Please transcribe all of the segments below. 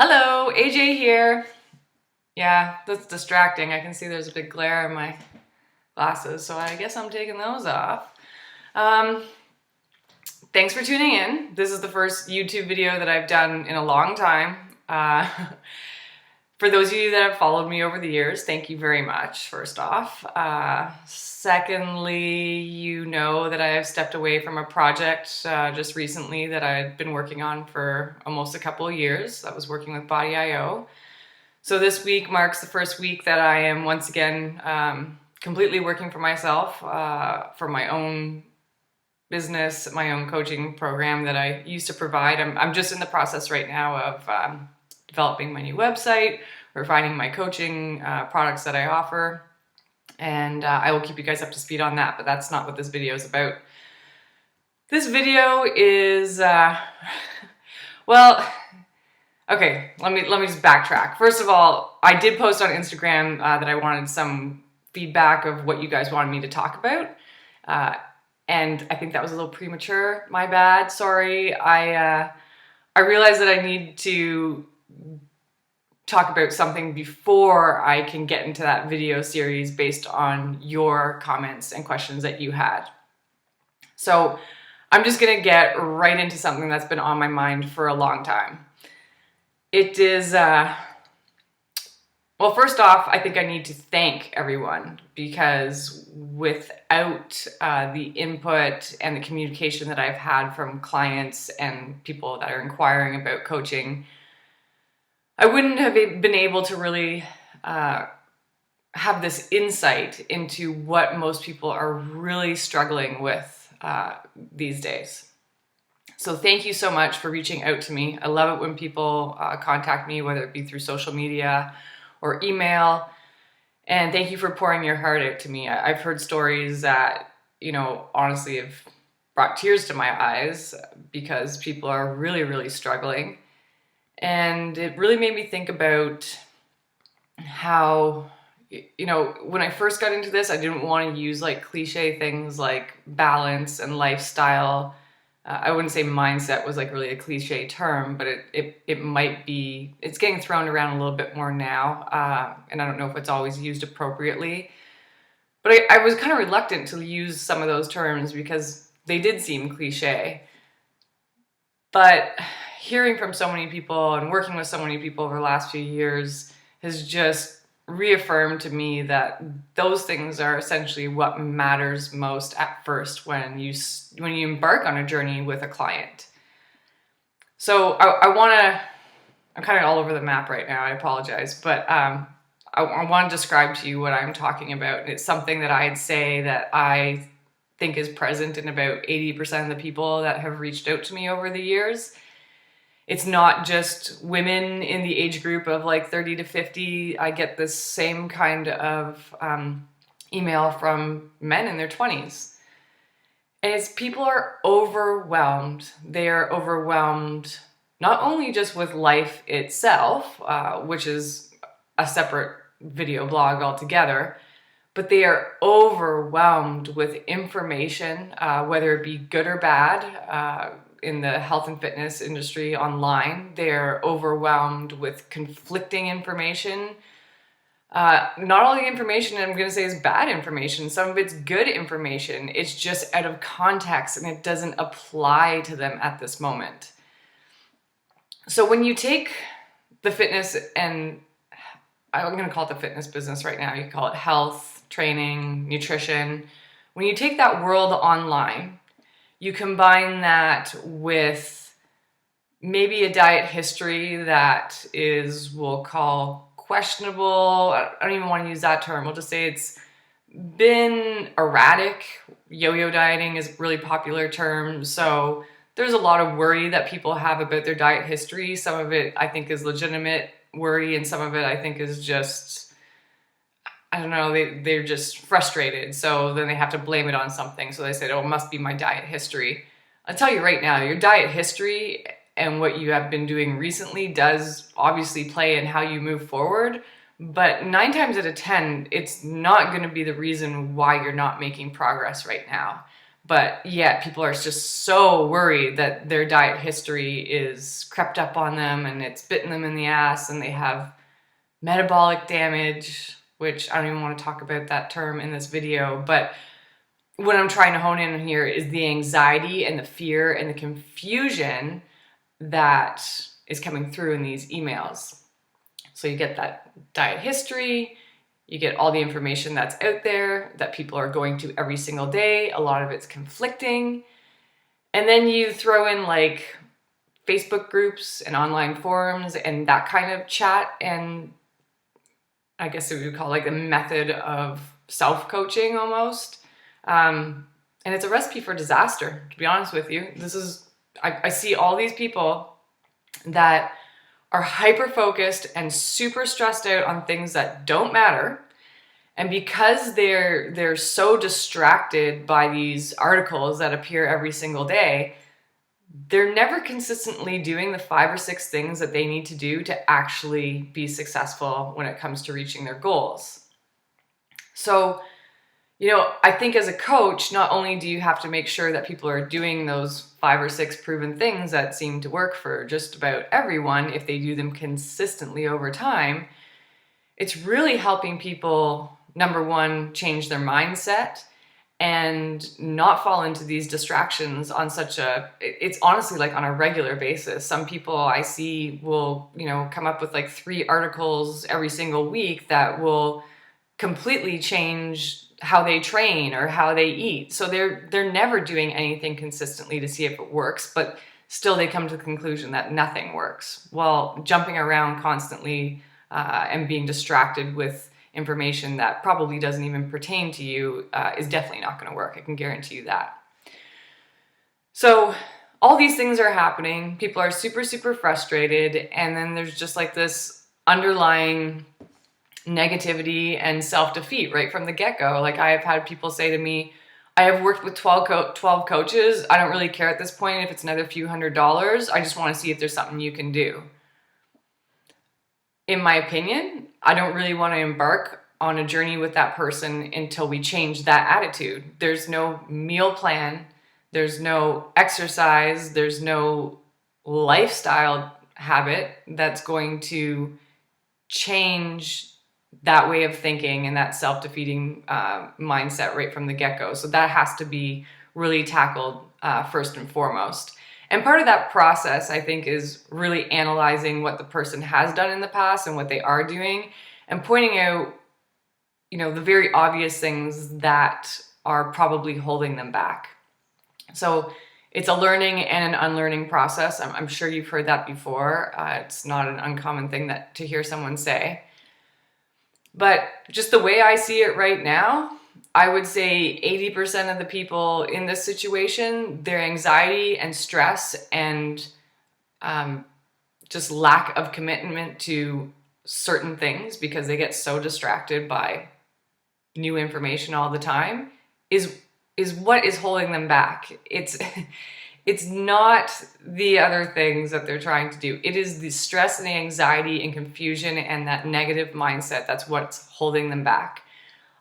Hello, AJ here. Yeah, that's distracting. I can see there's a big glare in my glasses, so I guess I'm taking those off. Um, Thanks for tuning in. This is the first YouTube video that I've done in a long time. Uh, for those of you that have followed me over the years, thank you very much, first off. Secondly, you know that I have stepped away from a project just recently that I've been working on for almost a couple of years. I was working with Baaaaaaack. So this week marks the first week that I am once again completely working for myself, for my own business, my own coaching program that I used to provide. I'm just in the process right now of developing my new website, refining my coaching products that I offer, and I will keep you guys up to speed on that, but that's not what this video is about. This video is, well, okay, let me just backtrack. First of all, I did post on Instagram that I wanted some feedback of what you guys wanted me to talk about. And I think that was a little premature. My bad, sorry. I realized that I need to talk about something before I can get into that video series based on your comments and questions that you had. So I'm just gonna get right into something that's been on my mind for a long time. It is, well, first off, I think I need to thank everyone, because without the input and the communication that I've had from clients and people that are inquiring about coaching, I wouldn't have been able to really have this insight into what most people are really struggling with these days. So thank you so much for reaching out to me. I love it when people contact me, whether it be through social media or email. And thank you for pouring your heart out to me. I've heard stories that, you know, honestly have brought tears to my eyes because people are really, really struggling. And it really made me think about how, you know, when I first got into this, I didn't want to use like cliche things like balance and lifestyle. I wouldn't say mindset was like really a cliche term, but it might be, it's getting thrown around a little bit more now. And I don't know if it's always used appropriately, but I was kind of reluctant to use some of those terms because they did seem cliche. But hearing from so many people and working with so many people over the last few years has just reaffirmed to me that those things are essentially what matters most at first when you embark on a journey with a client. So I'm kind of all over the map right now, I apologize, but I want to describe to you what I'm talking about. And it's something that I'd say that I think is present in about 80% of the people that have reached out to me over the years. It's not just women in the age group of like 30 to 50. I get this same kind of email from men in their 20s. And it's people are overwhelmed. They are overwhelmed not only just with life itself, which is a separate video blog altogether, but they are overwhelmed with information, whether it be good or bad, in the health and fitness industry online. They're overwhelmed with conflicting information. Not all the information I'm going to say is bad information. Some of it's good information. It's just out of context and it doesn't apply to them at this moment. So when you take the fitness, and I'm going to call it the fitness business right now, you call it health, training, nutrition. When you take that world online, you combine that with maybe a diet history that is, we'll call questionable. I don't even want to use that term. We'll just say it's been erratic. Yo-yo dieting is a really popular term. So there's a lot of worry that people have about their diet history. Some of it I think is legitimate worry, and some of it I think is just, I don't know, they're just frustrated. So then they have to blame it on something. So they said, oh, it must be my diet history. I'll tell you right now, your diet history and what you have been doing recently does obviously play in how you move forward. But 9 times out of 10, it's not going to be the reason why you're not making progress right now. But yet people are just so worried that their diet history is crept up on them and it's bitten them in the ass, and they have metabolic damage, which I don't even want to talk about that term in this video. But what I'm trying to hone in on here is the anxiety and the fear and the confusion that is coming through in these emails. So you get that diet history, you get all the information that's out there that people are going to every single day. A lot of it's conflicting. And then you throw in like Facebook groups and online forums and that kind of chat, and I guess we would call like a method of self-coaching almost. And it's a recipe for disaster, to be honest with you. I see all these people that are hyper-focused and super stressed out on things that don't matter. And because they're so distracted by these articles that appear every single day, they're never consistently doing the 5 or 6 things that they need to do to actually be successful when it comes to reaching their goals. So, I think as a coach, not only do you have to make sure that people are doing those 5 or 6 proven things that seem to work for just about everyone if they do them consistently over time, it's really helping people, number one, change their mindset and not fall into these distractions on it's honestly like on a regular basis. Some people I see will, come up with like 3 articles every single week that will completely change how they train or how they eat. So they're never doing anything consistently to see if it works, but still they come to the conclusion that nothing works. Well, jumping around constantly and being distracted with information that probably doesn't even pertain to you is definitely not going to work. I can guarantee you that. So all these things are happening. People are super, super frustrated. And then there's just like this underlying negativity and self-defeat right from the get-go. Like I have had people say to me, I have worked with 12 coaches. I don't really care at this point if it's another few $100s. I just want to see if there's something you can do. In my opinion, I don't really want to embark on a journey with that person until we change that attitude. There's no meal plan. There's no exercise. There's no lifestyle habit that's going to change that way of thinking and that self-defeating mindset right from the get-go. So that has to be really tackled first and foremost. And part of that process, I think, is really analyzing what the person has done in the past and what they are doing, and pointing out, the very obvious things that are probably holding them back. So it's a learning and an unlearning process. I'm sure you've heard that before. It's not an uncommon thing to hear someone say. But just the way I see it right now, I would say 80% of the people in this situation, their anxiety and stress and just lack of commitment to certain things because they get so distracted by new information all the time is what is holding them back. It's not the other things that they're trying to do. It is the stress and the anxiety and confusion and that negative mindset that's what's holding them back.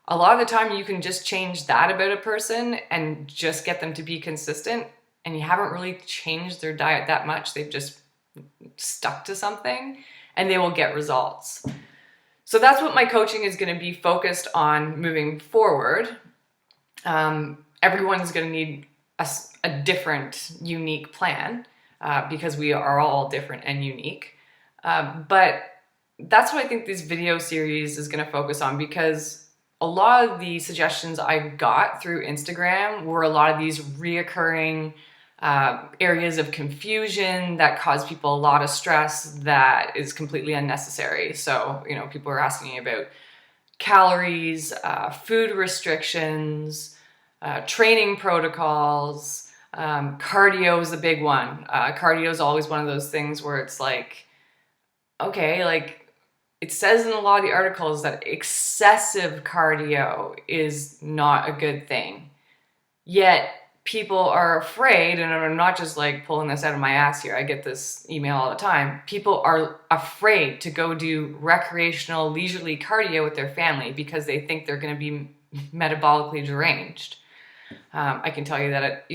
A lot of the time you can just change that about a person and just get them to be consistent, and you haven't really changed their diet that much. They've just stuck to something and they will get results. So that's what my coaching is going to be focused on moving forward. Everyone's going to need a different, unique plan because we are all different and unique. But that's what I think this video series is going to focus on, because a lot of the suggestions I got through Instagram were a lot of these reoccurring areas of confusion that cause people a lot of stress that is completely unnecessary. So, people are asking me about calories, food restrictions, training protocols, cardio is a big one. Cardio is always one of those things where it's like, okay, like it says in a lot of the articles that excessive cardio is not a good thing. Yet people are afraid, and I'm not just like pulling this out of my ass here. I get this email all the time. People are afraid to go do recreational, leisurely cardio with their family because they think they're going to be metabolically deranged. I can tell you that,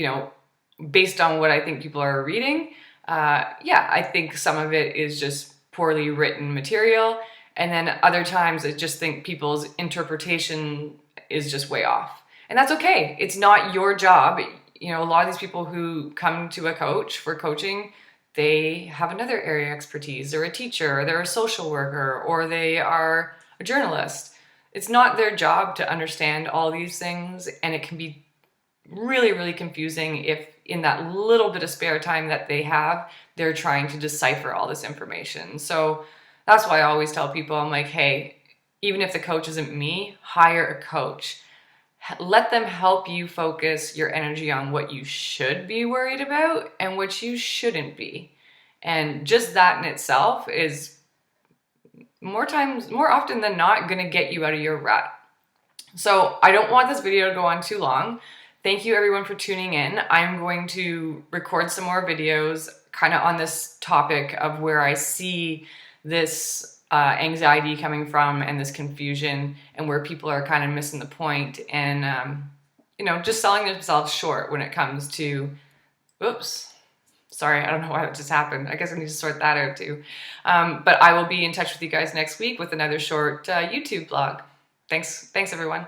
based on what I think people are reading, yeah, I think some of it is just poorly written material. And then other times I just think people's interpretation is just way off. And that's okay. It's not your job. A lot of these people who come to a coach for coaching, they have another area of expertise. They're a teacher, or they're a social worker, or they are a journalist. It's not their job to understand all these things, and it can be really, really confusing if in that little bit of spare time that they have, they're trying to decipher all this information. So that's why I always tell people, I'm like, hey, even if the coach isn't me, hire a coach. Let them help you focus your energy on what you should be worried about and what you shouldn't be. And just that in itself is more often than not, going to get you out of your rut. So I don't want this video to go on too long. Thank you everyone for tuning in. I'm going to record some more videos kind of on this topic of where I see this anxiety coming from and this confusion, and where people are kind of missing the point and, just selling themselves short when it comes to, oops, sorry, I don't know why that just happened. I guess I need to sort that out too. But I will be in touch with you guys next week with another short YouTube blog. Thanks everyone.